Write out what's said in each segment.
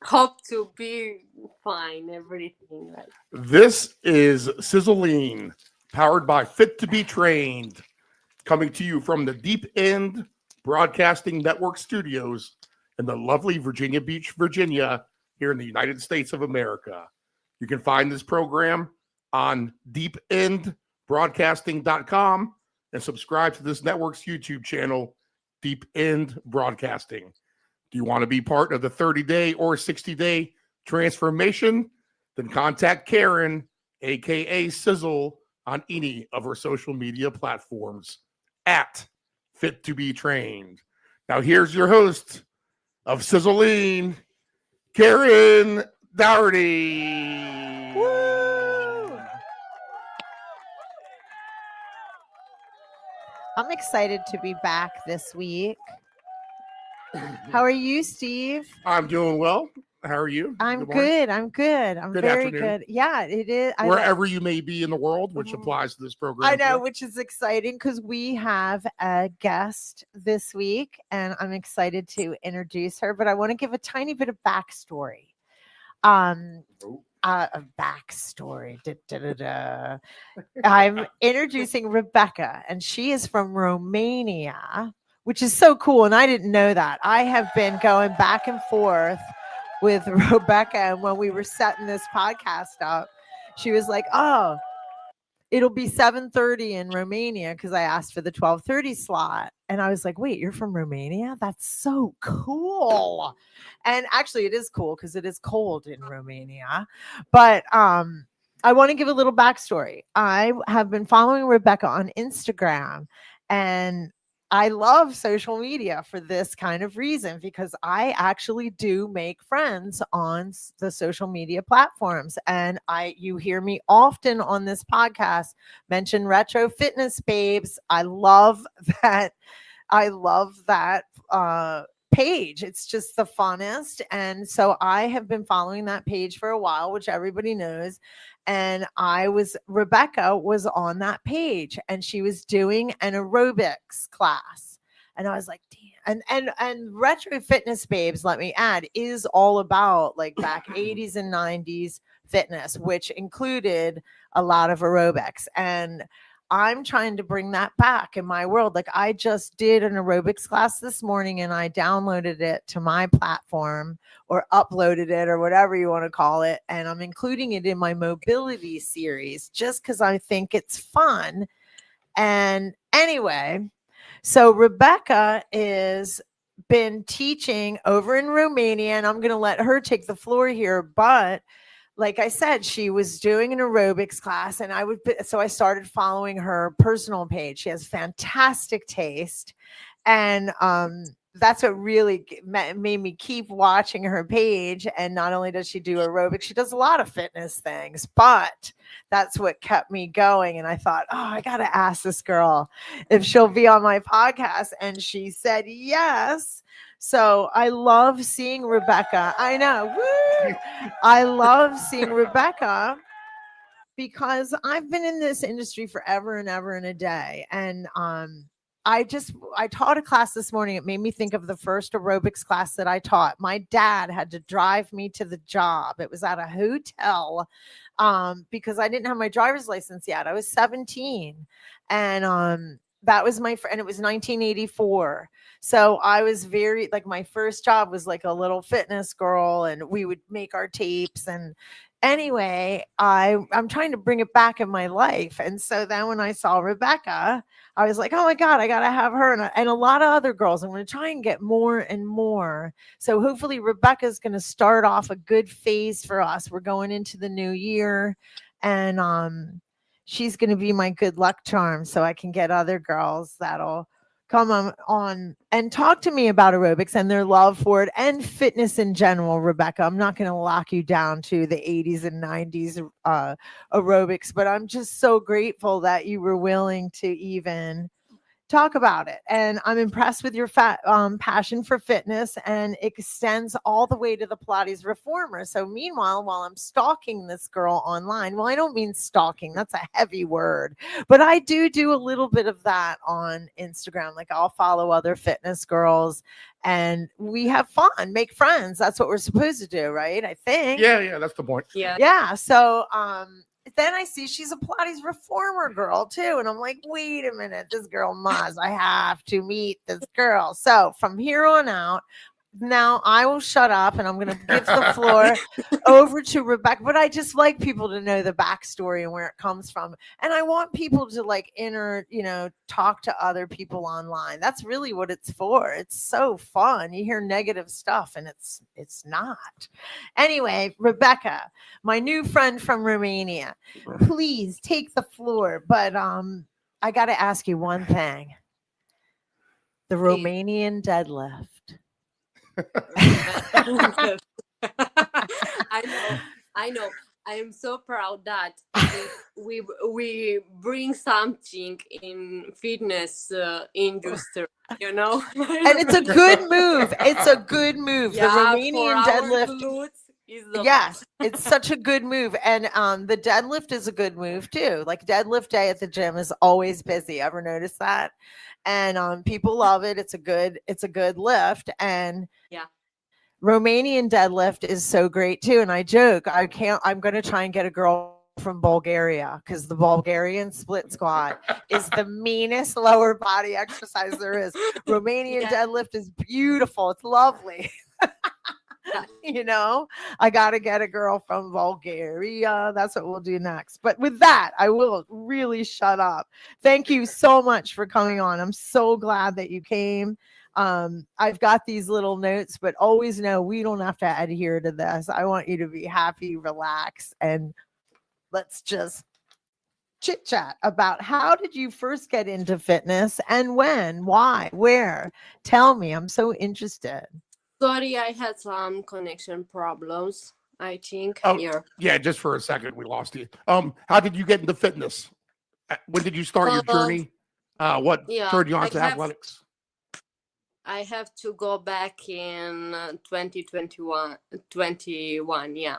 Hope to be fine, everything. Right. This is Sizzling, powered by Fit to Be Trained, coming to you from the Deep End Broadcasting Network studios in the lovely Virginia Beach, Virginia, here in the United States of America. You can find this program on deependbroadcasting.com and subscribe to this network's YouTube channel, Deep End Broadcasting. Do you want to be part of the 30-day or 60-day transformation? Then contact Karen, aka Sizzle, on any of her social media platforms at Fit to Be Trained. Now, here's your host of Sizzling, Karen Dougherty. Woo! I'm excited to be back this week. How are you, Steve? I'm doing well. How are you? I'm good. I'm very afternoon. good. Yeah, it is. Wherever you may be in the world, which applies to this program. I know, which is exciting because we have a guest this week, and I'm excited to introduce her. But I want to give a tiny bit of backstory. A backstory. I'm introducing Rebecca, and she is from Romania, which is so cool. And I didn't know that. I have been going back and forth with Rebecca. And when we were setting this podcast up, she was like, oh, it'll be 7:30 in Romania because I asked for the 12:30 slot. And I was like, wait, you're from Romania? That's so cool. And actually, it is cool because it is cold in Romania. But I want to give a little backstory. I have been following Rebecca on Instagram, and I love social media for this kind of reason, because I actually do make friends on the social media platforms. And you hear me often on this podcast mention Retro Fitness Babes. I love that. Page. It's just the funnest. And so I have been following that page for a while, which everybody knows. And Rebecca was on that page, and she was doing an aerobics class. And I was like, damn. And Retro Fitness Babes, let me add, is all about like back 80s and 90s fitness, which included a lot of aerobics. And I'm trying to bring that back in my world. Like, I just did an aerobics class this morning, and I downloaded it to my platform, or uploaded it, or whatever you want to call it. And I'm including it in my mobility series just because I think it's fun. And anyway, so Rebecca is been teaching over in Romania, and I'm going to let her take the floor here. But like I said, she was doing an aerobics class, and I started following her personal page. She has fantastic taste. And that's what really made me keep watching her page. And not only does she do aerobics, she does a lot of fitness things, but that's what kept me going. And I thought, oh, I got to ask this girl if she'll be on my podcast. And she said yes. So I love seeing Rebecca. I know. Woo! I love seeing Rebecca because I've been in this industry forever and ever and a day. And I taught a class this morning. It made me think of the first aerobics class that I taught. My dad had to drive me to the job. It was at a hotel because I didn't have my driver's license yet. I was 17. And that was my friend. It was 1984. So I was my first job was like a little fitness girl, and we would make our tapes. And anyway, I'm trying to bring it back in my life. And so then when I saw Rebecca, I was like, oh my God, I got to have her and a lot of other girls. I'm going to try and get more and more. So hopefully Rebecca's going to start off a good phase for us. We're going into the new year, and she's going to be my good luck charm, so I can get other girls that'll come on and talk to me about aerobics and their love for it and fitness in general. Rebecca, I'm not going to lock you down to the 80s and 90s aerobics, but I'm just so grateful that you were willing to even talk about it. And I'm impressed with your passion for fitness, and it extends all the way to the Pilates reformer. So meanwhile, while I'm stalking this girl online, well, I don't mean stalking, that's a heavy word, but I do a little bit of that on Instagram. Like I'll follow other fitness girls and we have fun, make friends. That's what we're supposed to do, right? I think. Yeah, that's the point. Yeah. So then I see she's a Pilates reformer girl too. And I'm like, wait a minute, this girl I have to meet this girl. So from here on out, now I will shut up and I'm going to give the floor over to Rebecca. But I just like people to know the backstory and where it comes from. And I want people to like talk to other people online. That's really what it's for. It's so fun. You hear negative stuff and it's not. Anyway, Rebecca, my new friend from Romania, please take the floor. But I got to ask you one thing. The Romanian deadlift. I know. I am so proud that we bring something in fitness industry, And it's a good move. It's a good move. Yeah, the Romanian deadlift. Yes, it's such a good move. And the deadlift is a good move too. Like deadlift day at the gym is always busy. Ever notice that? And people love it. It's a good lift. And yeah. Romanian deadlift is so great too. And I joke, I'm going to try and get a girl from Bulgaria because the Bulgarian split squat is the meanest lower body exercise there is. Romanian deadlift is beautiful. It's lovely. I got to get a girl from Bulgaria. That's what we'll do next. But with that, I will really shut up. Thank you so much for coming on. I'm so glad that you came. I've got these little notes, but always know we don't have to adhere to this. I want you to be happy, relax, and let's just chit chat about how did you first get into fitness and when, why, where? Tell me. I'm so interested. Sorry, I had some connection problems, I think. Oh, here. Yeah, just for a second, we lost you. How did you get into fitness? When did you start your journey? What turned you on to athletics? I have to go back in 2021, yeah.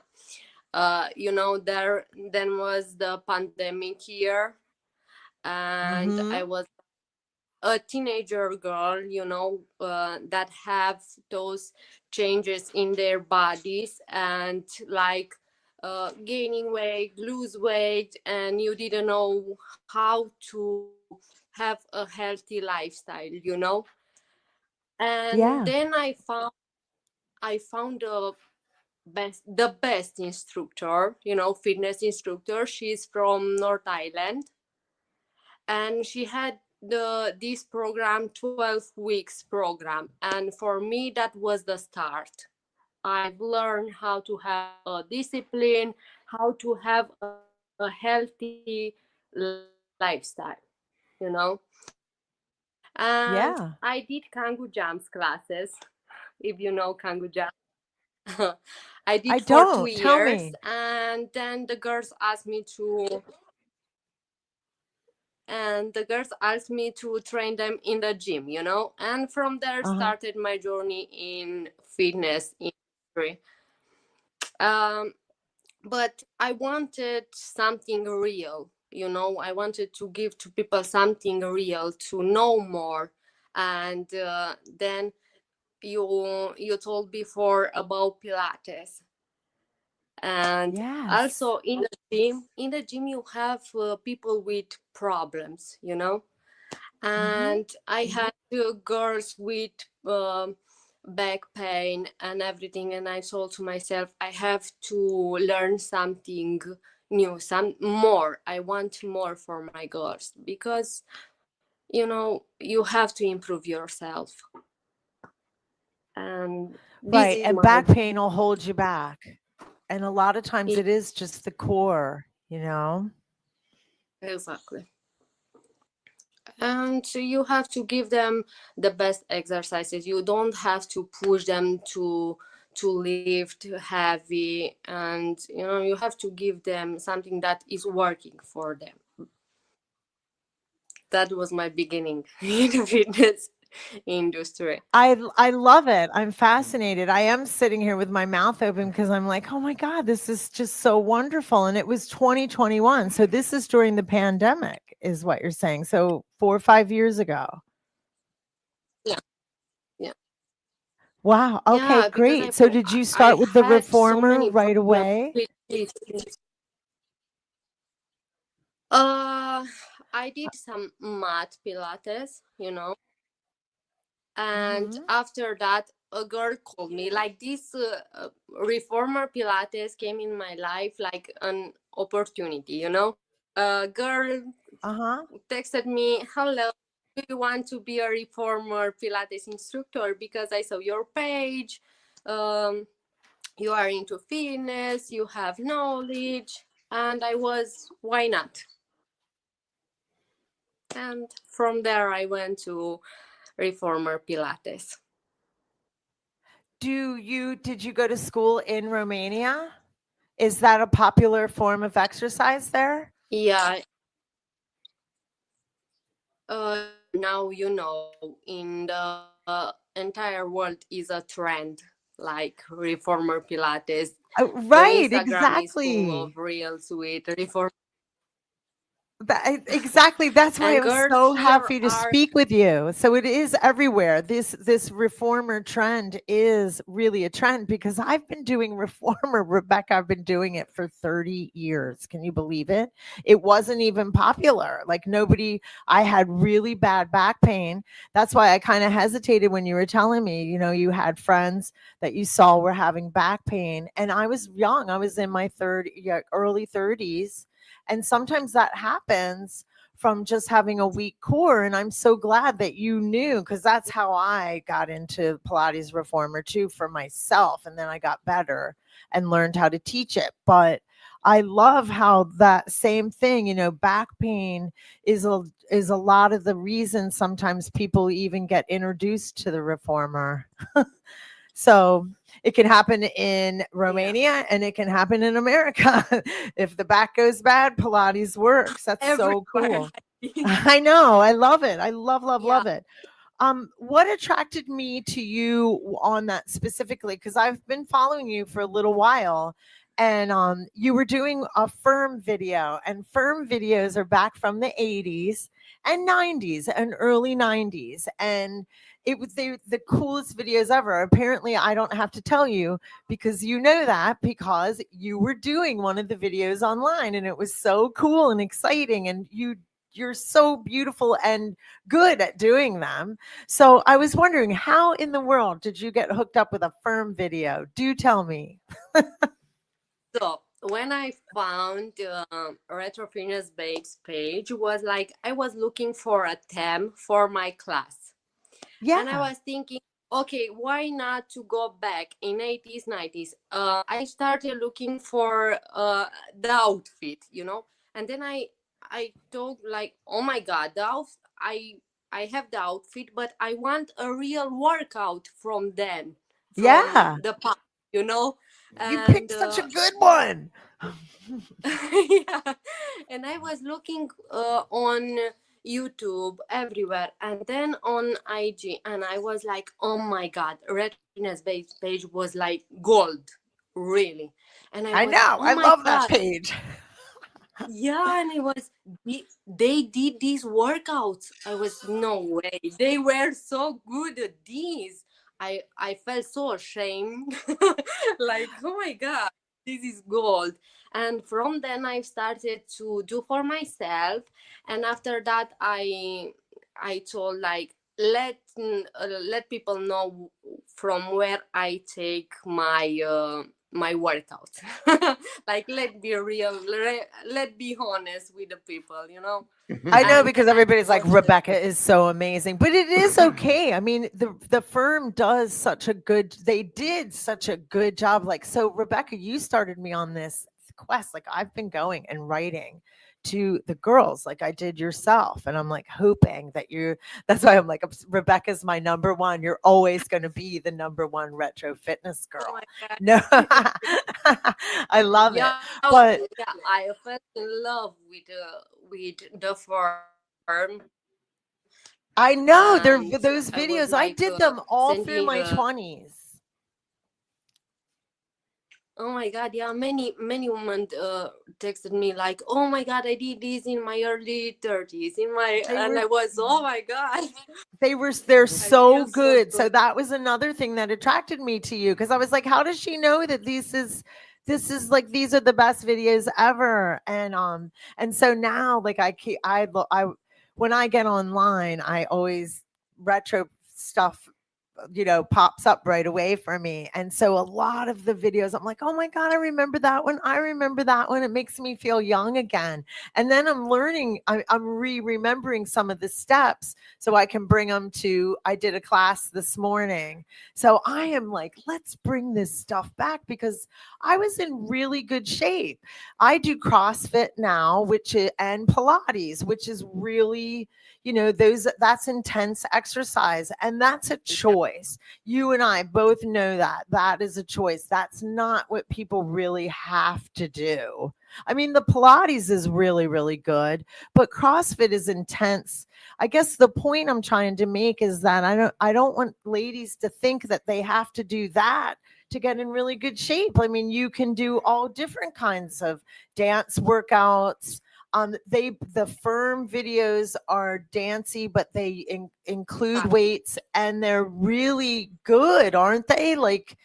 Then was the pandemic year, and I was a teenager girl, that have those changes in their bodies and like gaining weight, lose weight, and you didn't know how to have a healthy lifestyle, And then I found the best instructor, fitness instructor. She's from North Island, and she had this program, 12 weeks program, and for me that was the start. I've learned how to have a discipline, how to have a healthy lifestyle, and I did Kangu jumps classes, if you know Kangu jumps. I did for 2 years, and then the girls asked me to train them in the gym, and from there started my journey in fitness industry. But I wanted something real, I wanted to give to people something real, to know more. And then you told before about Pilates. And also in the gym you have people with problems, and I had 2 girls with back pain and everything, and I thought to myself, I have to learn something new, some more. I want more for my girls, because you have to improve yourself. And and back pain will hold you back, and a lot of times it is just the core, Exactly. And you have to give them the best exercises. You don't have to push them to lift heavy, and you have to give them something that is working for them. that was my beginning in the fitness industry. I love it. I'm fascinated. I am sitting here with my mouth open because I'm like, oh my God, this is just so wonderful. And it was 2021. So this is during the pandemic, is what you're saying. So 4 or 5 years ago. Yeah, yeah, Wow. Okay, yeah. Because great. So did you start I with the had so reformer many right problems away? with this. Uh, I did some mat Pilates, and Hmm. after that, a girl called me. Like this reformer Pilates came in my life like an opportunity. A girl Uh-huh. texted me, "Hello, do you want to be a reformer Pilates instructor? Because I saw your page. Um, you are into fitness. You have knowledge." And I was, why not? And from there, I went to reformer Pilates. Did you go to school in Romania? Is that a popular form of exercise there? Yeah, now in the entire world is a trend like reformer Pilates. The Right, Instagram is full exactly. of reels with reform, Exactly. That's why and I was girls so here happy to are. speak with you. So it is everywhere. This reformer trend is really a trend because I've been doing reformer, Rebecca. I've been doing it for 30 years. Can you believe it? It wasn't even popular. Like nobody, I had really bad back pain. That's why I kind of hesitated when you were telling me, you had friends that you saw were having back pain. And I was young. I was in my early 30s, and sometimes that happens from just having a weak core. And I'm so glad that you knew, because that's how I got into Pilates reformer too, for myself. And then I got better and learned how to teach it. But I love how that same thing, back pain is a lot of the reason sometimes people even get introduced to the reformer. So it can happen in Yeah, Romania and it can happen in America. If the back goes bad, Pilates works. That's so everywhere. cool. I know. I love it. I love, love, Yeah, love it. What attracted me to you on that specifically? Because I've been following you for a little while, and you were doing a firm video, and firm videos are back from the 80s and 90s and early 90s. And it was the coolest videos ever. Apparently, I don't have to tell you, because you know that, because you were doing one of the videos online, and it was so cool and exciting, and you're so beautiful and good at doing them. So I was wondering, how in the world did you get hooked up with a firm video? Do tell me. so when I found retro fitness babes page, was like I was looking for a theme for my class. And I Yeah. was thinking, okay, why not to go back in 80s, 90s? I started looking for the outfit. And then I thought like, oh my God, I have the outfit, but I want a real workout from them, from Yeah. the past, you know? You And picked such a good one. yeah, and I was looking on YouTube everywhere, and then on IG, and I was like, oh my God, Red Fitness page was like gold, really. And I I was, know. oh I my love that God, page. yeah. And it was, they did these workouts. I was, no way, they were so good at these. I felt so ashamed, like, oh my God, this is gold. And from then I started to do for myself. And after that, I told like, let people know from where I take my workout. Like, let be real, let be honest with the people. I know, And because then I everybody's like, posted. Rebecca is so amazing, but it is okay. I mean, the firm does such a good, they did such a good job. Like, so Rebecca, you started me on this quest. Like, I've been going and writing to the girls like I did yourself. And I'm like hoping that that's why I'm like, Rebecca's my number one. You're always going to be the number one retro fitness Oh girl. my God. No, I love it. Yeah, But yeah, I fell in love with the firm. I know and those I was videos. I like did them all through sending my 20s. oh my god, yeah, many women texted me like, oh my god, I did this in my early 30s in my, They and were I was, oh my god. they're I so feel so good. So good. that was another thing that attracted me to you, because I was like, how does she know that this is like these are the best videos ever? And so now, like, I when I get online, I always retro stuff, pops up right away for me. And so a lot of the videos, I'm like, oh my God, I remember that one. I remember that one. It makes me feel young again. And then I'm learning, I'm remembering some of the steps so I can bring them to, I did a class this morning. So I am like, let's bring this stuff back, because I was in really good shape. I do CrossFit now, and Pilates, which is really, that's intense exercise, and that's a choice. You and I both know that is a choice. That's not what people really have to do. I mean, the Pilates is really, really good, but CrossFit is intense. I guess the point I'm trying to make is that I don't want ladies to think that they have to do that to get in really good shape. I mean, you can do all different kinds of dance workouts. The firm videos are dancey, but they include weights, and they're really good, aren't they? Like,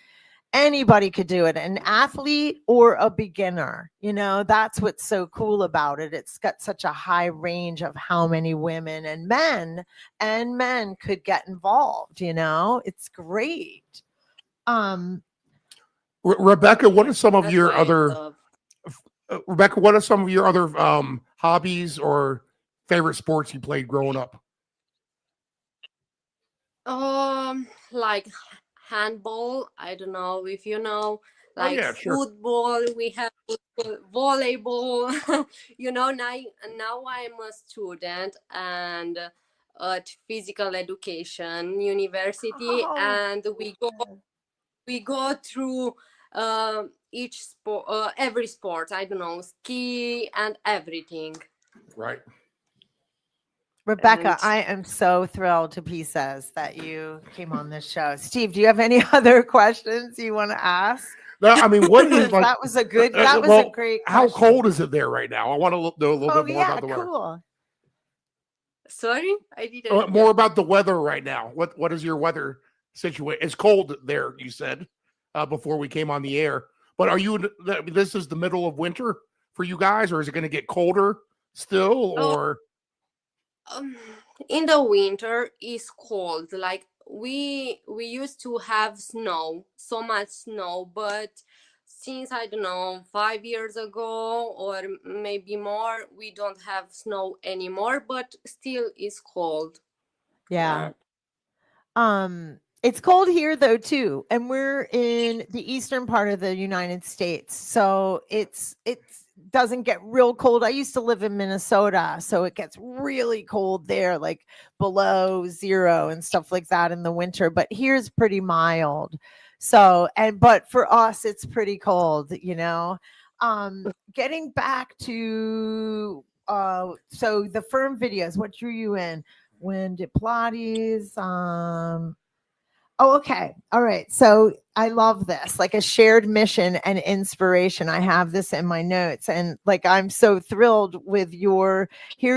anybody could do it, an athlete or a beginner. That's what's so cool about it. It's got such a high range of how many women and men could get involved. It's great. Um, Rebecca, what are some of That's your why I other love. Rebecca? What are some of your other hobbies or favorite sports you played growing up? Like handball. I don't know if you know, Oh like yeah, sure. football. We have volleyball. Now I'm a student and at physical education university, oh, and we go through each sport, every sport. I don't know, ski and everything. Right. Rebecca, And I am so thrilled to pieces that you came on this show. Steve, do you have any other questions you want to ask? Now, I mean, what is like? That was a Well, great how question. cold is it there right now? I want to know a little Oh bit more yeah, about the weather. cool. sorry, I didn't hear. More about the weather right now. What is your weather situation? It's cold there, you said before we came on the air. But are you? This is the middle of winter for you guys, or is it going to get colder still? Oh, Or um, in the winter is cold. Like we used to have snow, so much snow, but since I don't know 5 years ago or maybe more, we don't have snow anymore. But still is cold. Yeah. Yeah. It's cold here though too, and we're in the eastern part of the United States, so it doesn't get real cold. I used to live in Minnesota, so it gets really cold there, like below zero and stuff like that in the winter. But here's pretty mild. So, but for us, it's pretty cold. Getting back to so the firm videos, what drew you in? When did Pilates? Oh, okay. All right. So I love this, like a shared mission and inspiration. I have this in my notes. And like, I'm so thrilled with here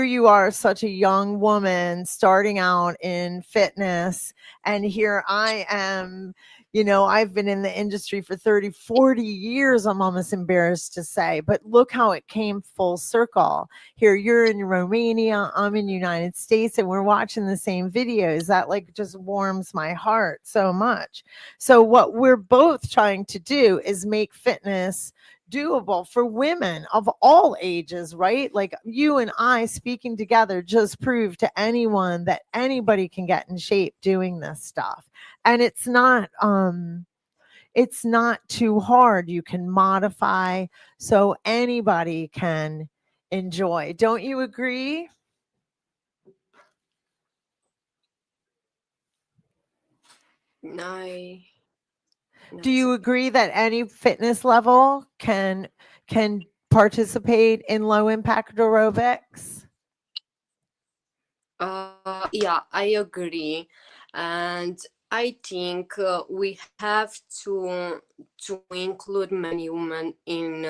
you are, such a young woman starting out in fitness. And here I am, I've been in the industry for 30, 40 years. I'm almost embarrassed to say, but look how it came full circle. Here you're in Romania, I'm in United States, and we're watching the same videos. That like just warms my heart so much. So what we're both trying to do is make fitness doable for women of all ages, right? Like you and I speaking together just prove to anyone that anybody can get in shape doing this stuff. And it's not too hard. You can modify so anybody can enjoy. Don't you agree? I Do no, you agree that any fitness level can participate in low impact aerobics? Yeah, I agree, and I think we have to include many women in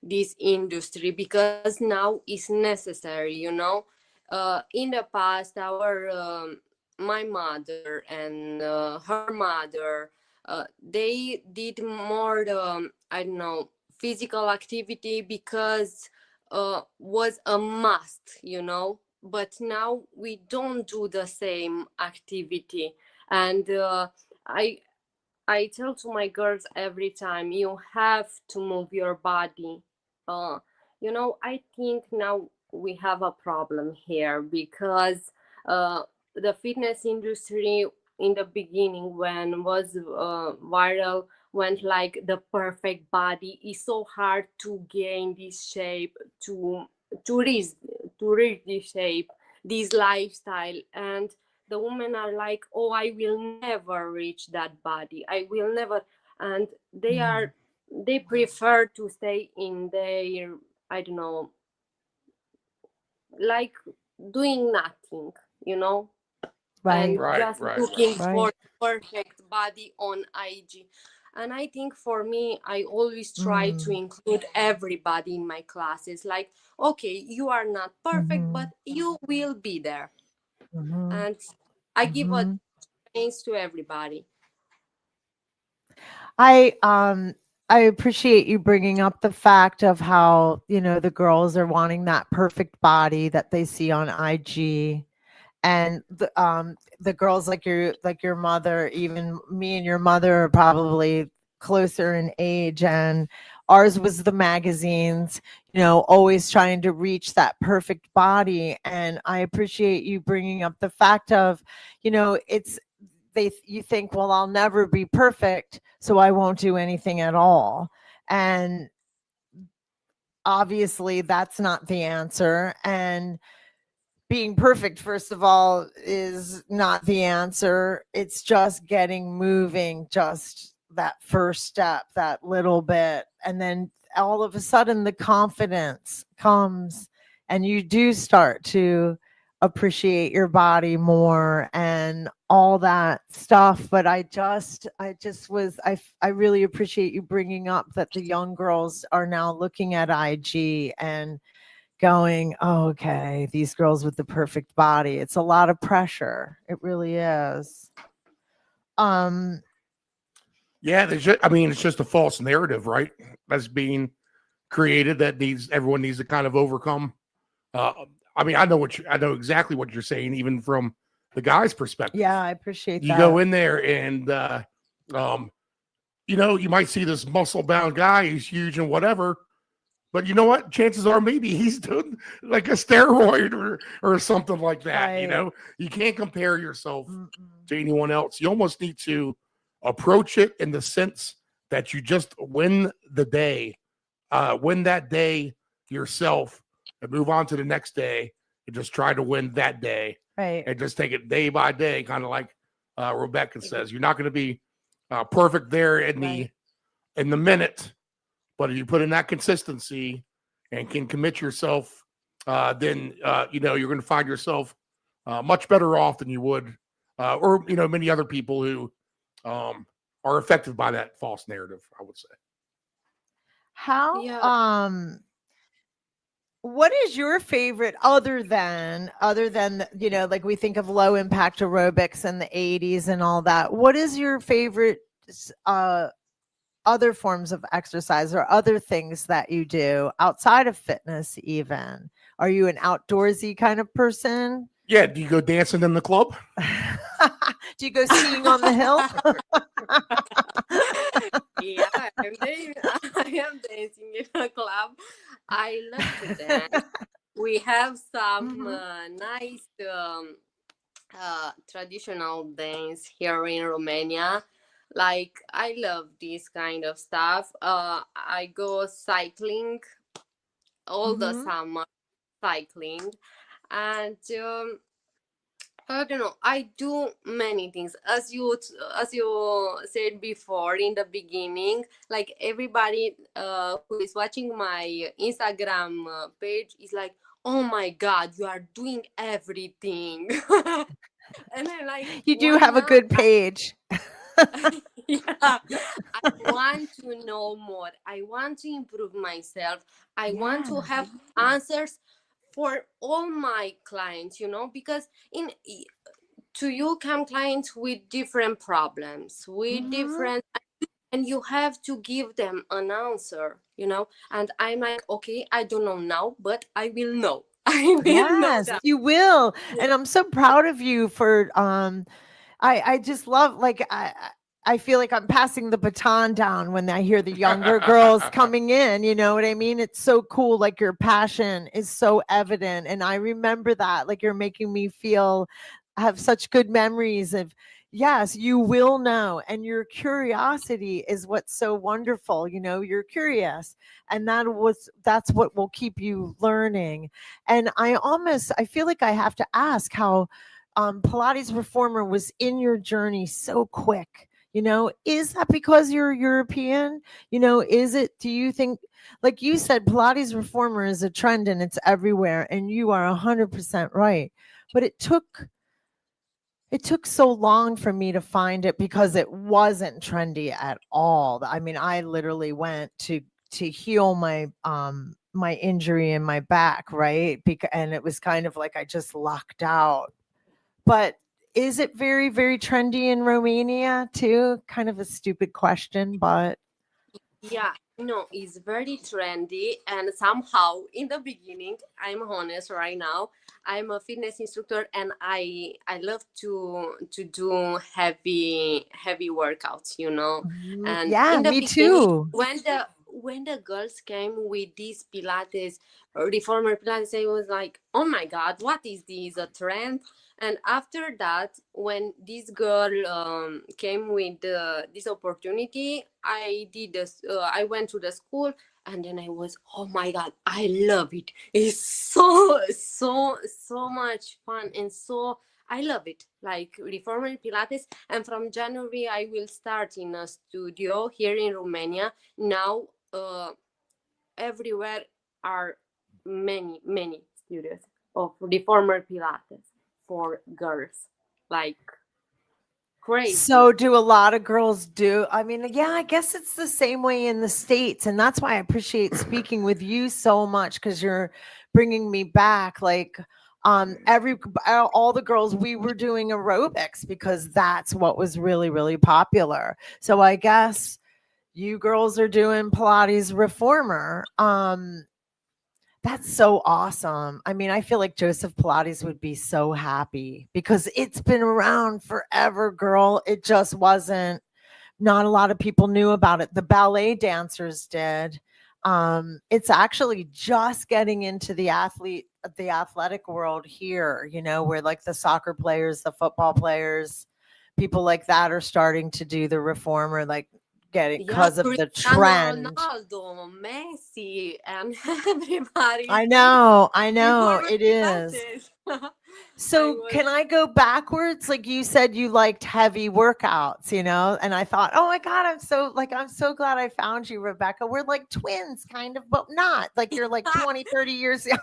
this industry because now it's necessary. In the past, our my mother and her mother, they did more I don't know, physical activity because was a must. But now we don't do the same activity, and i I tell to my girls every time, you have to move your body. I think now we have a problem here because the fitness industry in the beginning, when was viral, went like the perfect body. It's so hard to gain this shape, to to reach to reach this shape, this lifestyle, and the women are like, oh, I will never reach that body, I will never. And Mm. they prefer to stay in their, I don't know, like doing nothing, you know and Right, Right, just right, right. looking for right. perfect body on IG. And I think for me, I always try to Mm. include everybody in my classes. Like, okay, you are not perfect, but Mhm. you will be there. Mhm. And I give a Mhm. chance to everybody. I I appreciate you bringing up the fact of how, the girls are wanting that perfect body that they see on IG, and the girls like your mother, even me and your mother are probably closer in age, and ours was the magazines, always trying to reach that perfect body. And I appreciate you bringing up the fact of, it's you think, well, I'll never be perfect, so I won't do anything at all. And obviously that's not the answer. And being perfect, first of all, is not the answer. It's just getting moving, just that first step, that little bit. And then all of a sudden, the confidence comes, and you do start to appreciate your body more and all that stuff. But I really appreciate you bringing up that the young girls are now looking at IG and going, "Oh, okay, these girls with the perfect body." It's a lot of pressure. It really is. Um, Yeah, I mean, it's just a false narrative, right? That's being created that everyone needs to kind of overcome. Uh, I mean, I know exactly what you're saying, even from the guy's perspective. yeah, I appreciate You go that. in there and, um, you might see this muscle bound guy, he's huge and whatever, but you know what? Chances are maybe he's doing like a steroid or something like that. Right. You can't compare yourself Mm-mm. to anyone else. You almost need to approach it in the sense that you just win that day yourself, and move on to the next day and just try to win that day Right. and just take it day by day, kind of like Rebecca says. You're not going to be perfect there Right. in the minute, but if you put in that consistency and can commit yourself, then you're going to find yourself much better off than you would, or many other people who um, are affected by that false narrative, I would say. How Yeah. what is your favorite, other than like we think of low impact aerobics in the 80s and all that. What is your favorite uh other forms of exercise or other things that you do outside of fitness even? Are you an outdoorsy kind of person? Yeah, do you go dancing in the club? Do you go skiing on the hill? Yeah, I am dancing in a club. I love to dance. We have some Mhm. nice traditional dance here in Romania. Like, I love this kind of stuff. I go cycling all the Mhm. summer, cycling, and I don't know. I do many things, as you said before in the beginning. Like, everybody who is watching my Instagram page is like, oh my God, you are doing everything. And I'm like, You do why have a not? good page. Yeah, I want to know more. I want to improve myself. I want to Yeah. have answers for all my clients, because to you come clients with different problems, with Mhm. different, and you have to give them an answer. And I'm like, okay, I don't know now, but I will know. I will know Yes, that. you will. Yeah. And I'm so proud of you for I just love like I feel like I'm passing the baton down when I hear the younger girls coming in, you know what I mean? It's so cool, like your passion is so evident, and I remember that, like you're making me feel have such good memories of yes, you will know, and your curiosity is what's so wonderful, you're curious, and that's what will keep you learning. And I feel like I have to ask how Pilates reformer was in your journey so quick. Is that because you're European? Do you think, like you said, Pilates reformer is a trend and it's everywhere, and you are 100% right. But it took so long for me to find it because it wasn't trendy at all. I mean, I literally went to heal my injury in my back, right? And it was kind of like I just lucked out. But is it very, very trendy in Romania too? Kind of a stupid question, but Yeah, no, it's very trendy, and somehow in the beginning, I'm honest right now, I'm a fitness instructor, and I love to do heavy workouts. And yeah, in the me beginning, too. when the girls came with this Pilates, reformer Pilates, I was like, oh my God, what is this, a trend? And after that, when this girl came with this opportunity, I went to the school, and then I was, oh my God, I love it. It's so much fun, and so I love it, like reformer Pilates. And from January, I will start in a studio here in Romania. Now, everywhere are many studios of reformer Pilates for girls, like crazy. So do a lot of girls do. I mean, yeah, I guess it's the same way in the States. And that's why I appreciate speaking with you so much because you're bringing me back. Like, all the girls, we were doing aerobics because that's what was really, really popular. So I guess you girls are doing Pilates reformer. That's so awesome. I mean, I feel like Joseph Pilates would be so happy because it's been around forever, girl. It just wasn't, not a lot of people knew about it. The ballet dancers did. It's actually just getting into the athletic world here, where like the soccer players, the football players, people like that are starting to do the reformer, like getting Yeah, because of the Cristiano trend. Ronaldo, Messi, and everybody is I doing know, I know reformer it is. Pilates. I So was can I go backwards? Like you said, you liked heavy workouts, and I thought, oh my God, I'm so glad I found you, Rebecca. We're like twins, kind of, but not like you're like 20, 30 years young.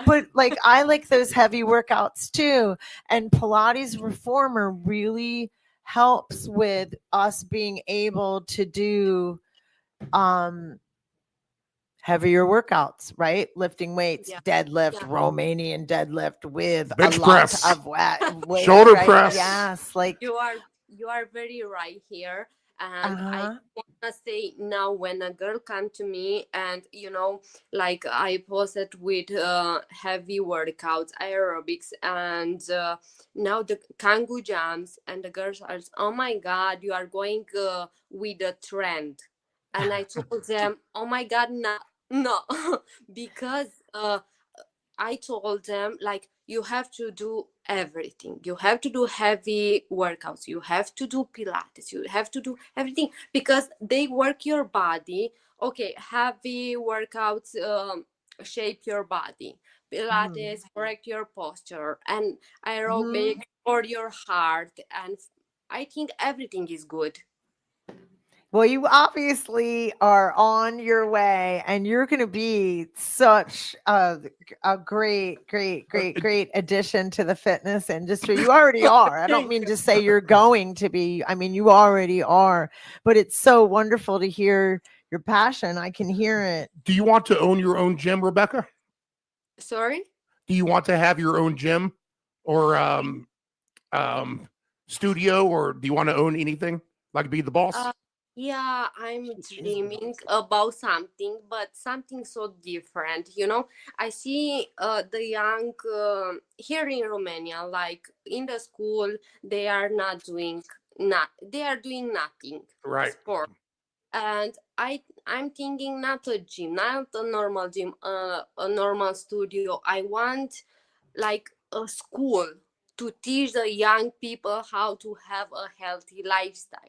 But like I like those heavy workouts too. And Pilates Reformer really helps with us being able to do um heavier workouts, right? Lifting weights, yeah, deadlift, yeah. Romanian deadlift with a Bench lot press, of weight, shoulder right? press. Yes, like, You are very right here. And I uh-huh. wanna say now, when a girl come to me, and like I posted with heavy workouts, aerobics, and now the kangu jumps, and the girls are, oh my God, you are going with a trend. And I told them, oh my God, no, because I told them, like, you have to do everything. You have to do heavy workouts. You have to do Pilates. You have to do everything because they work your body. Okay, heavy workouts shape your body. Mhm. Pilates correct your posture, and Mhm. aerobic for your heart. And I think everything is good. Well, you obviously are on your way, and you're going to be such a great, great, great, It- great addition to the fitness industry. You already are. I don't Thank mean you. to say you're going to be. I mean, you already are. But it's so wonderful to hear your passion. I can hear it. do you want to own your own gym, Rebecca? Sorry. Do you want to have your own gym or um, studio, or do you want to own anything? Like be the boss? Uh, yeah, I'm dreaming about something, but something so different. I see the young here in Romania, like in the school, they are not doing not they are doing nothing Right. sport, and I'm thinking not a gym, not a normal gym, a normal studio. I want like a school to teach the young people how to have a healthy lifestyle.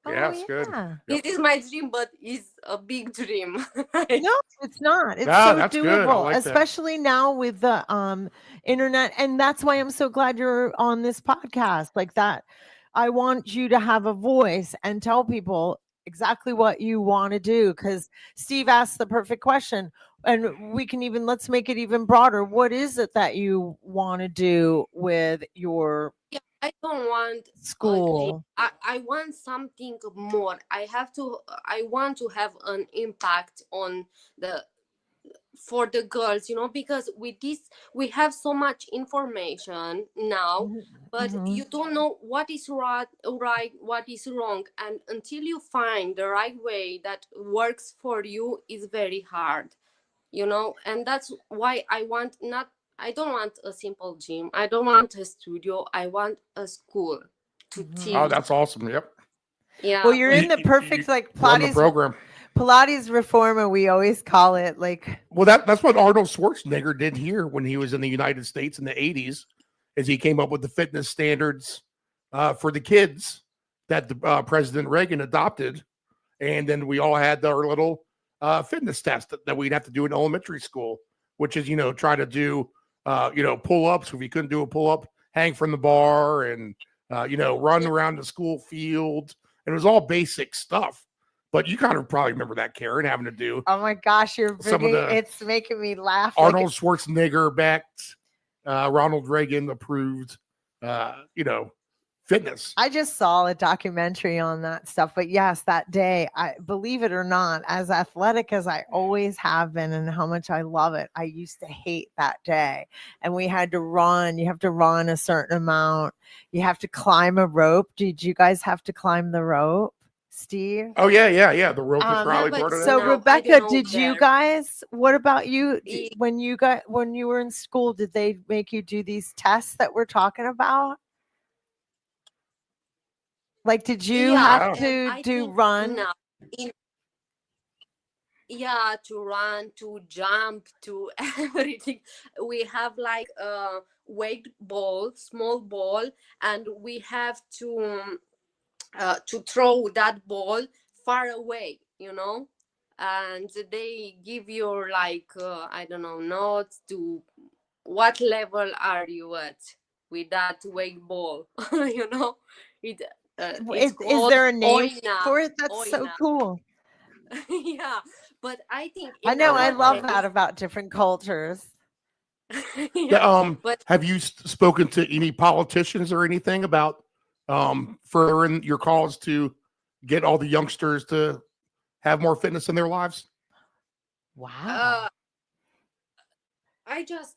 Oh, Yes, good. yeah. Yep. It is my dream, but it's a big dream. No, it's not. It's Yeah, so that's good. I doable, like that. especially now with the internet. And that's why I'm so glad you're on this podcast like that. I want you to have a voice and tell people exactly what you want to do, because Steve asked the perfect question. And we can even let's make it even broader. What is it that you want to do with your Yeah, I don't want a gym. school? I want something more. I want to have an impact on the for the girls, because with this we have so much information now, but Mhm. you don't know what is right, what is wrong, and until you find the right way that works for you is very hard. And that's why I don't want a simple gym, I don't want a studio, I want a school to Oh, Mhm. teach. that's awesome. Yep. Well, Yeah. you're You, in the you, perfect like run the program. Pilates reformer, we always call it. Like, Well, that's what Arnold Schwarzenegger did here when he was in the United States in the 80s, is he came up with the fitness standards for the kids that the President Reagan adopted. And then we all had our little fitness test that we'd have to do in elementary school, which is, try to do, pull-ups. If you couldn't do a pull-up, hang from the bar and, run Yeah. around the school field. And it was all basic stuff. But you kind of probably remember that, Karen, having to do oh my gosh, you're some of bringing the it's making me laugh. Arnold Schwarzenegger backed, Ronald Reagan approved, fitness. I just saw a documentary on that stuff, but yes, that day, I believe it or not, as athletic as I always have been and how much I love it, I used to hate that day. And we had to run. You have to run a certain amount. You have to climb a rope. Did you guys have to climb the rope, Steve? Oh yeah. The rope was Um, Yeah, probably but part of that. so Yeah. now I don't Rebecca, know did you where. guys, what about you? E- When you were in school, did they make you do these tests that we're talking about? Like, did you yeah, have Yeah. and to I do think run? now in yeah, to run, to jump, to everything, we have like a weight ball, small ball, and we have to throw that ball far away, and they give you like I don't know, notes to what level are you at with that weight ball. you know it it's Is called there a name oina. for it? That's so Oina. cool. Yeah, but I think I in know. I our love that case. about different cultures. The, Yeah, but have you spoken to any politicians or anything about furthering your cause to get all the youngsters to have more fitness in their lives? Wow. uh I just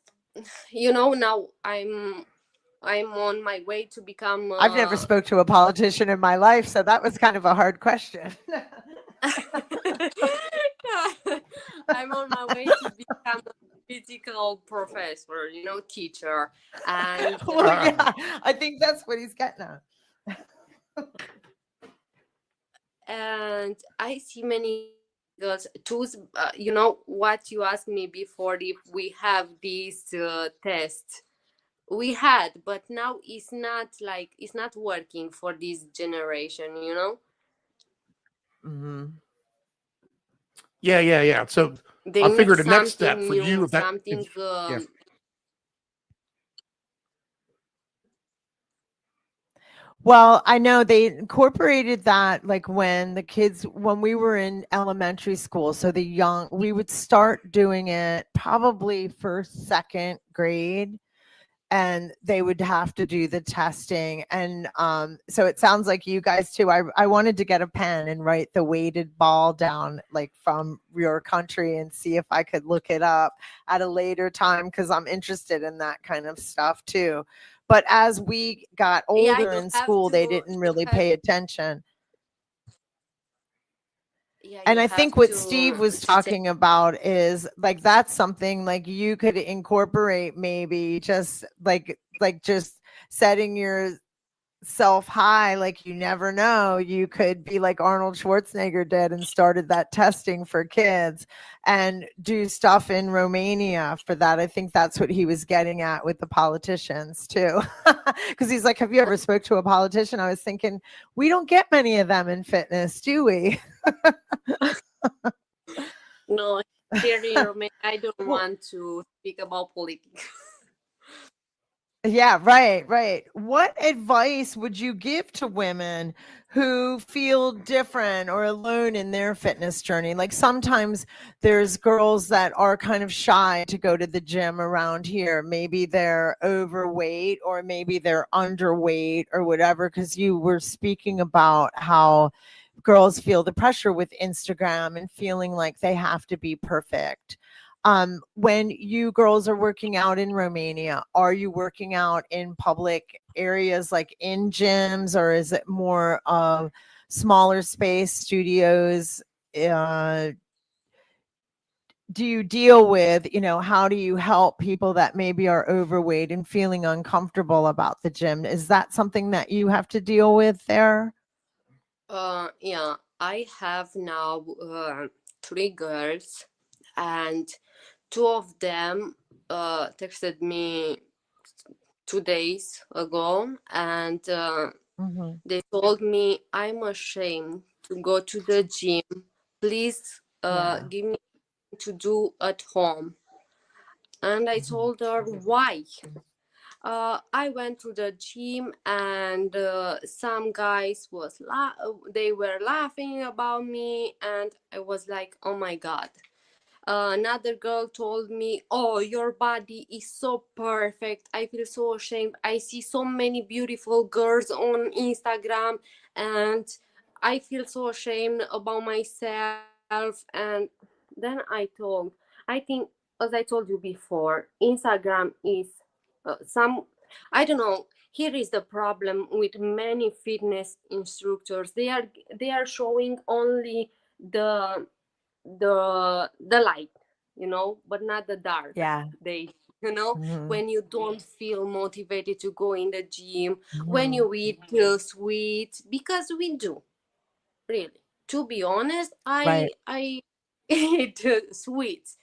now I'm on my way to become I've never spoke to a politician in my life, so that was kind of a hard question. I'm on my way to become a physical professor, teacher. And Well, yeah, I think that's what he's getting at. I see many girls choose, what you asked me before, if we have this test. We had, but now it's not working for this generation. Mhm. Yeah. So They I need figured the next step something for you, new, if that, something yeah, Well, I know they incorporated that like when we were in elementary school. So we would start doing it probably first, second grade, and they would have to do the testing. And so it sounds like you guys too. I wanted to get a pen and write the weighted ball down like from your country and see if I could look it up at a later time because I'm interested in that kind of stuff too. But as we got Yeah, older you in have school, they to. didn't You really have. pay attention. Yeah, And you I have think what Steve to was take. talking about is like that's something like you could incorporate maybe just like just setting yourself high, like you never know. You could be like Arnold Schwarzenegger did and started that testing for kids and do stuff in Romania for that. I think that's what he was getting at with the politicians too. Because he's like, have you ever spoke to a politician? I was thinking, we don't get many of them in fitness, do we? No, here in Romania, I don't Well, want to speak about politics. yeah, right, right. What advice would you give to women who feel different or alone in their fitness journey? Like sometimes there's girls that are kind of shy to go to the gym around here. Maybe they're overweight or maybe they're underweight or whatever, because you were speaking about how girls feel the pressure with Instagram and feeling like they have to be perfect. When you girls are working out in Romania, are you working out in public areas like in gyms, or is it more of smaller space studios? Uh, do you deal with, how do you help people that maybe are overweight and feeling uncomfortable about the gym? Is that something that you have to deal with there? Yeah, I have now three girls, and two of them texted me 2 days ago, and Mhm. they told me I'm ashamed to go to the gym. Please Yeah. give me to do at home. And I Mhm. told her why. I went to the gym and some guys they were laughing about me, and I was like, oh my god. Another girl told me, oh, your body is so perfect. I feel so ashamed. I see so many beautiful girls on Instagram, and I feel so ashamed about myself. And then I told, I think, as I told you before, Instagram is some, I don't know. Here is the problem with many fitness instructors. They are showing only the the light, but not the dark Yeah. day. Mhm. When you don't feel motivated to go in the gym, when Mhm. you eat sweets, because we do, really. To be honest, Right. I eat sweets.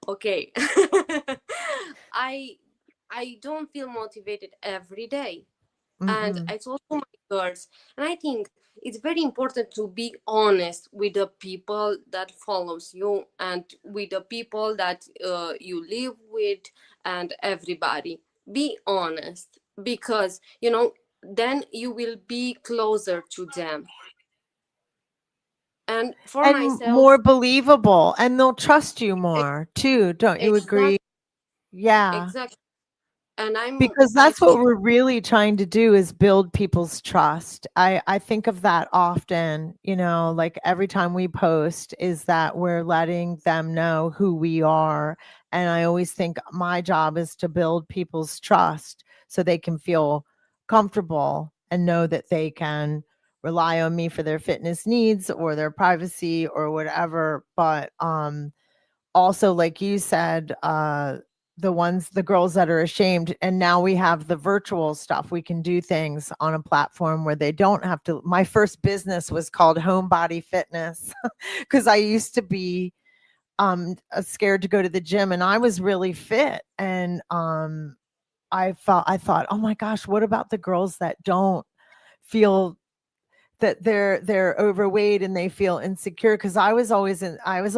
Okay. I I don't feel motivated every day, and Mhm. I told to my girls, and I think it's very important to be honest with the people that follows you and with the people that you live with, and everybody. Be honest, because then you will be closer to them. And for And more myself, believable, and they'll trust you ex- more too, don't you agree? exact Yeah. exact and Because I that's what feel. we're really trying to do is build people's trust. I think of that often, like every time we post is that we're letting them know who we are. And I always think my job is to build people's trust so they can feel comfortable and know that they can rely on me for their fitness needs or their privacy or whatever. But also like you said, the girls that are ashamed, and now we have the virtual stuff. We can do things on a platform where they don't have to. My first business was called Home Body Fitness because I used to be scared to go to the gym, and I was really fit. And I thought, oh my gosh, what about the girls that don't feel that they're overweight and they feel insecure? Because I was a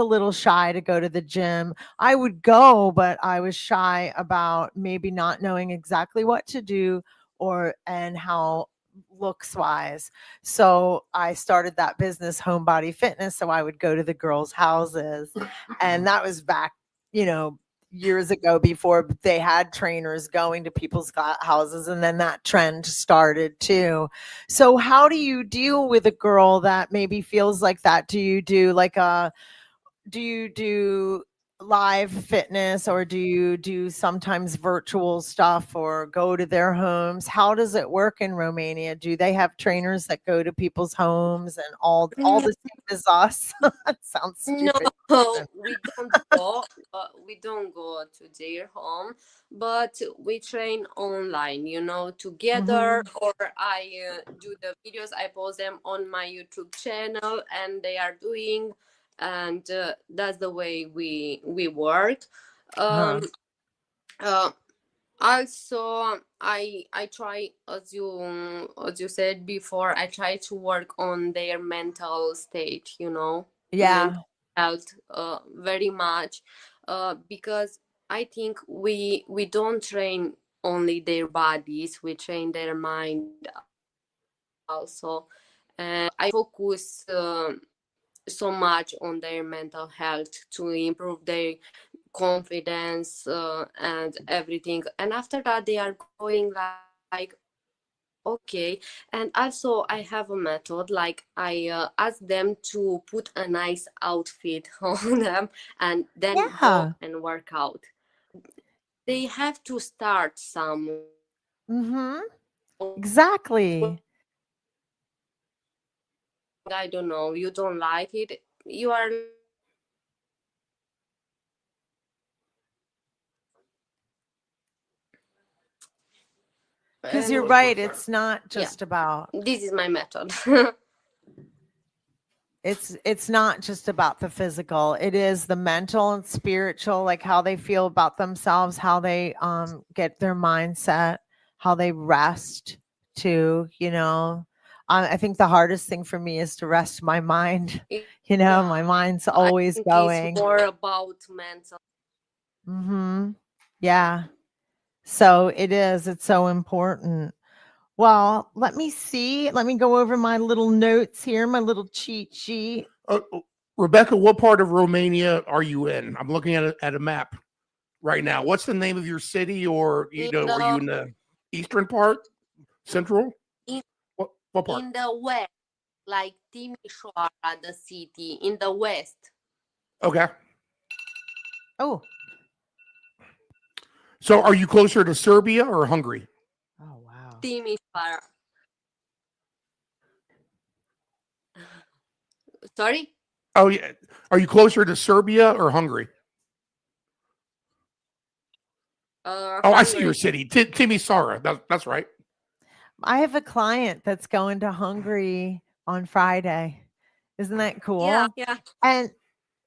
little shy to go to the gym. I would go, but I was shy about maybe not knowing exactly what to do, or and how looks wise. So I started that business, Home Body Fitness. So I would go to the girls' houses, and that was back, you know, years ago before they had trainers going to people's houses, and then that trend started too. So how do you deal with a girl that maybe feels like that? Do you do like a do you do live fitness, or do you do sometimes virtual stuff or go to their homes? How does it work in Romania? Do they have trainers that go to people's homes and all the same as us? That sounds No, stupid. we don't go to their home, but we train online, together. Mhm. Or I do the videos, I post them on my YouTube channel, and they are doing, and that's the way we work. Um, Uh-huh. uh, Also, I try, as you said before, I try to work on their mental state, mental Yeah. health, very much, because I think we don't train only their bodies, we train their mind also. And I focus so much on their mental health to improve their confidence, and everything. And after that they are going like, okay. And also I have a method, like I ask them to put a nice outfit on them, and then go Yeah. and work out. They have to start somewhere, Mhm. when Exactly. something, I don't know, you don't like it, you are like, Because you're and right. It's not yeah, just about this is my method. it's not just about the physical. It is the mental and spiritual, like how they feel about themselves, how they get their mindset, how they rest too, you know. I think the hardest thing for me is to rest my mind. You know, Yeah, my mind's I always think it's going. more about mental. Mhm. Yeah. So it is. It's so important. Well, let me see. Let me go over my little notes here, my little cheat sheet. Rebecca, what part of Romania are you in? I'm looking at a map right now. What's the name of your city, or in are you the in the eastern part, central? in, What part? in the west, like Timișoara, the city in the west. Okay. Oh. So are you closer to Serbia or Hungary? Oh, wow. Timișoara. Sorry. Oh yeah. Are you closer to Serbia or Hungary? Oh, I see your Hungary. city, Timisoara. That's right. I have a client that's going to Hungary on Friday. Isn't that Yeah, cool? yeah.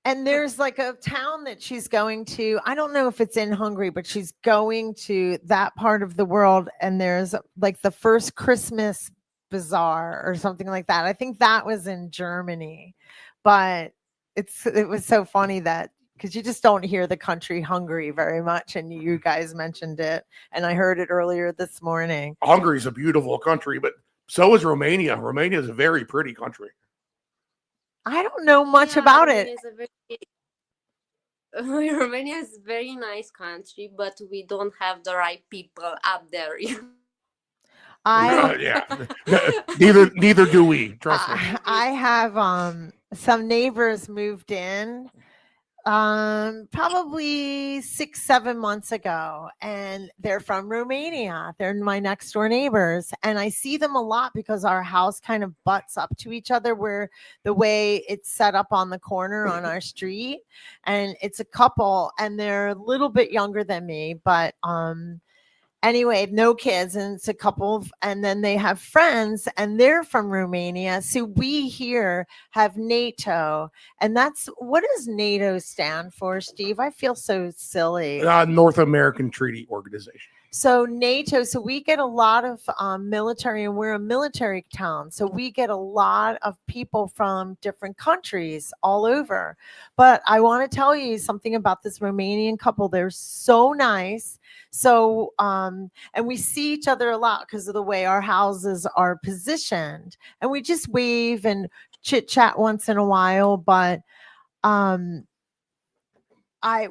And there's like a town that she's going to. I don't know if it's in Hungary, but she's going to that part of the world, and there's like the first Christmas bazaar or something like that. I think that was in Germany. But it was so funny that because you just don't hear the country Hungary very much, and you guys mentioned it, and I heard it earlier this morning. Hungary is a beautiful country, but so is Romania. Romania is a very pretty country. I don't know much Yeah, about it. Romania is a very Romania is a very nice country, but we don't have the right people up there. I Yeah, neither do we. Trust me. I have some neighbors moved in probably 6 7 months ago, and they're from Romania. They're my next door neighbors, and I see them a lot because our house kind of butts up to each other, where the way it's set up on the corner on our street. And it's a couple, and they're a little bit younger than me, but anyway, no kids, and it's a couple and then they have friends, and they're from Romania. So we here have NATO, and that's what does NATO stand for, Steve? I feel so silly. North American Treaty Organization. So NATO, so we get a lot of military, and we're a military town. So we get a lot of people from different countries all over. But I want to tell you something about this Romanian couple. They're so nice. So, and we see each other a lot because of the way our houses are positioned. And we just wave and chit chat once in a while. But um, I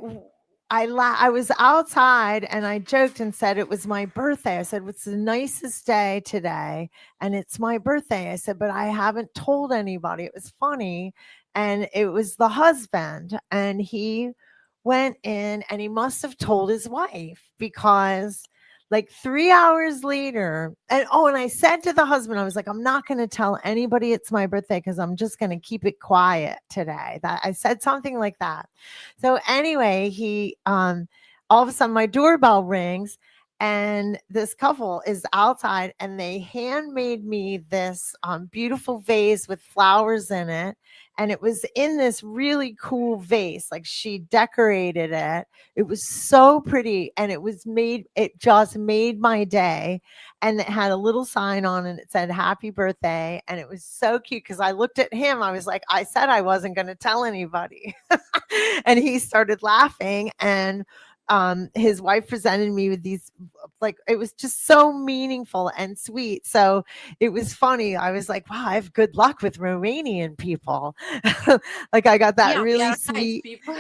I was outside and I joked and said it was my birthday. I said, "It's the nicest day today and it's my birthday." I said, "But I haven't told anybody." It was funny. And it was the husband, and he went in and he must have told his wife, because like 3 hours later, and oh, and I said to the husband, I was like, "I'm not going to tell anybody it's my birthday because I'm just going to keep it quiet today." That I said something like that. So anyway, he all of a sudden my doorbell rings, and this couple is outside and they handmade me this beautiful vase with flowers in it. And it was in this really cool vase. Like, she decorated it. It was so pretty, and it just made my day. And it had a little sign on it. It said happy birthday. And it was so cute because I looked at him. I was like, I said I wasn't going to tell anybody. And he started laughing. And his wife presented me with these, like, it was just so meaningful and sweet. So it was funny. I was like, wow, I have good luck with Romanian people. Like, I got that Yeah, we really are nice sweet. people.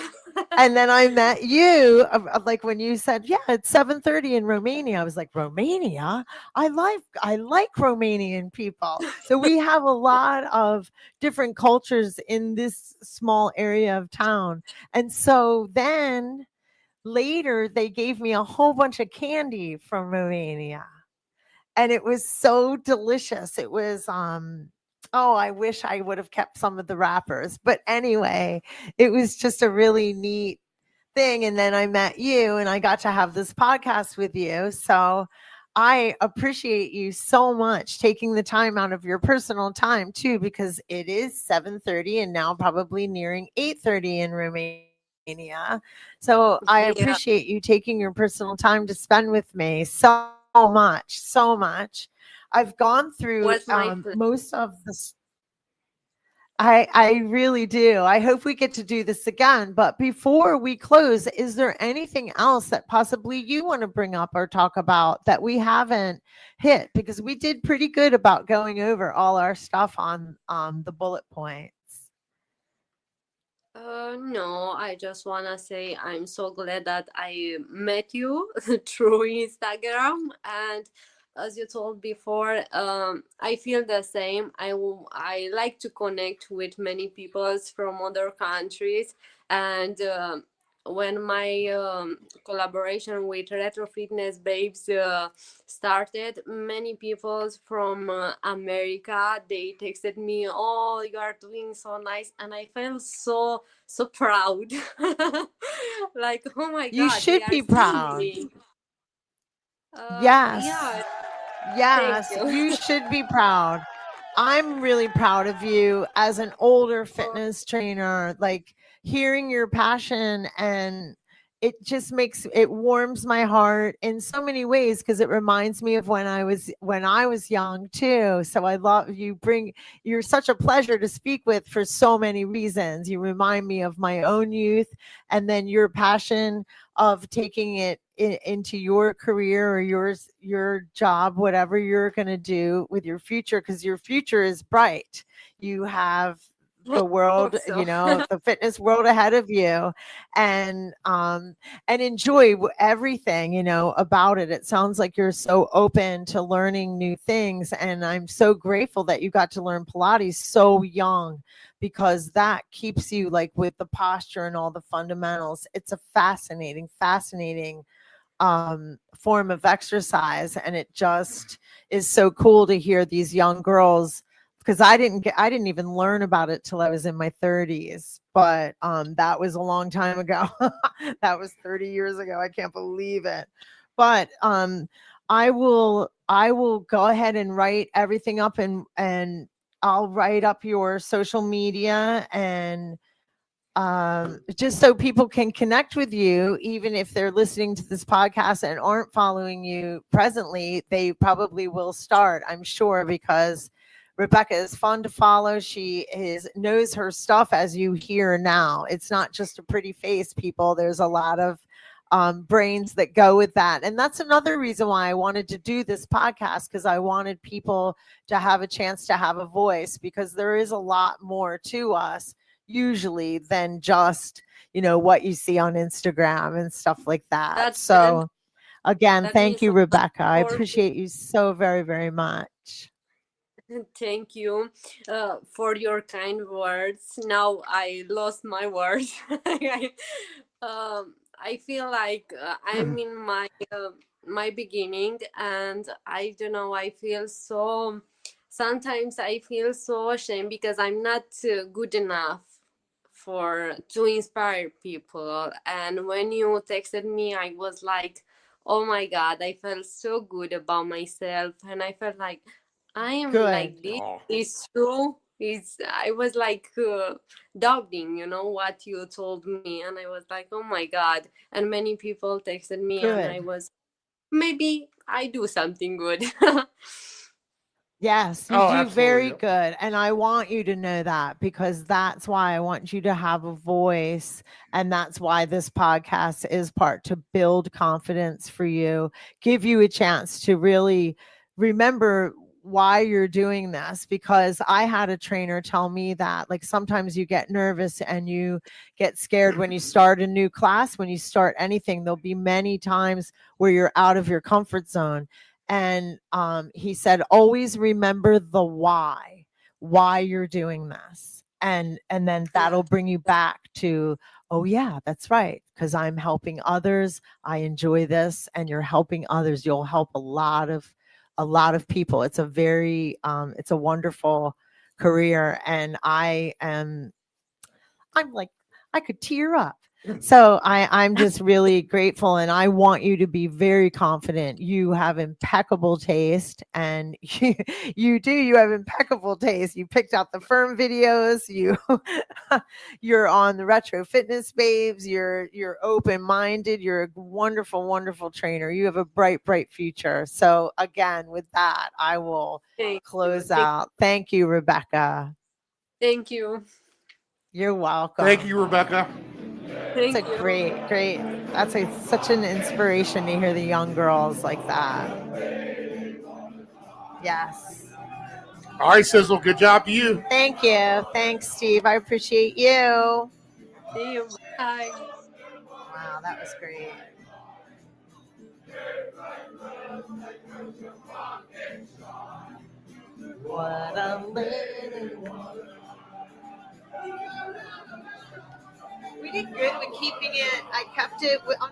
And then I met you, like when you said, yeah, it's 7:30 in Romania. I was like, Romania? I like Romanian people. So we have a lot of different cultures in this small area of town. And so then later they gave me a whole bunch of candy from Romania, and it was so delicious. It was oh, I wish I would have kept some of the wrappers. But anyway, it was just a really neat thing. And then I met you and I got to have this podcast with you. So I appreciate you so much taking the time out of your personal time too, because it is 7:30 and now probably nearing 8:30 in Romania. So I Yeah, appreciate you taking your personal time to spend with me so much, so much. I've gone through was my pleasure. most of the I really do. I hope we get to do this again. But before we close, is there anything else that possibly you want to bring up or talk about that we haven't hit? Because we did pretty good about going over all our stuff on the bullet points. No, I just wanna say I'm so glad that I met you through Instagram, and as you told before, I feel the same. I like to connect with many people from other countries, and when my collaboration with Retro Fitness Babes started, many people from America, they texted me, "Oh, you are doing so nice," and I felt so proud. Like, oh my You god, they should are be seeing proud. me. Yes. Yeah, thank Yes, you. you should be proud. I'm really proud of you as an older Oh, fitness trainer, like hearing your passion, and it just makes it warms my heart in so many ways because it reminds me of when I was young too. So I love you're such a pleasure to speak with for so many reasons. You remind me of my own youth, and then your passion of taking it into your career or your job, whatever you're going to do with your future, because your future is bright. You have I the world, hope so. the fitness world ahead of you. And enjoy everything about it. It sounds like you're so open to learning new things, and I'm so grateful that you got to learn Pilates so young, because that keeps you like with the posture and all the fundamentals. It's a fascinating form of exercise, and it just is so cool to hear these young girls, because I didn't even learn about it till I was in my 30s, but that was a long time ago. That was 30 years ago. I can't believe it. But I will go ahead and write everything up, and I'll write up your social media, and just so people can connect with you, even if they're listening to this podcast and aren't following you presently, they probably will start, I'm sure, because Rebecca is fun to follow. She knows her stuff, as you hear now. It's not just a pretty face, people. There's a lot of brains that go with that. And that's another reason why I wanted to do this podcast, because I wanted people to have a chance to have a voice, because there is a lot more to us usually than just, what you see on Instagram and stuff like that. That So again, that thank means you, a lot Rebecca. I for appreciate you so very, very much. thank you for your kind words. Now I lost my words. I feel like I'm in my beginning, and I don't know. I feel so. Sometimes I feel so ashamed because I'm not good enough to inspire people. And when you texted me, I was like, oh my god, I felt so good about myself, and I felt like I am Good. like this. Oh, It's true. I was like doubting, what you told me, and I was like, oh my god. And many people texted me, and I Good. was, maybe I do something good. Yes, you oh, do absolutely. very Yep. good. And I want you to know that, because that's why I want you to have a voice. And that's why this podcast is part to build confidence for you, give you a chance to really remember why you're doing this. Because I had a trainer tell me that, like, sometimes you get nervous and you get scared when you start a new class, when you start anything. There'll be many times where you're out of your comfort zone. And he said, always remember the why you're doing this. And then Yeah. that'll bring you back to, oh yeah, that's right, because I'm helping others. I enjoy this, and you're helping others. You'll help a lot of people. It's a very it's a wonderful career. And I'm like, I could tear up. So I'm just really grateful, and I want you to be very confident. You have impeccable taste, and you have impeccable taste. You picked out the firm videos. You're on the retro fitness babes. You're open minded. You're a wonderful, wonderful trainer. You have a bright, bright future. So again, with that, I will Thank you. close out. Thank you, Rebecca. Thank you. You're Thank welcome. you, Rebecca. It's a Thank you. great, great. That's such an inspiration to hear the young girls like that. Yes. All right, Sizzle. Good job to you. Thank you. Thanks, Steve. I appreciate you. See you. Bye. Wow, that was great. What a little. We did good with keeping it. I kept it on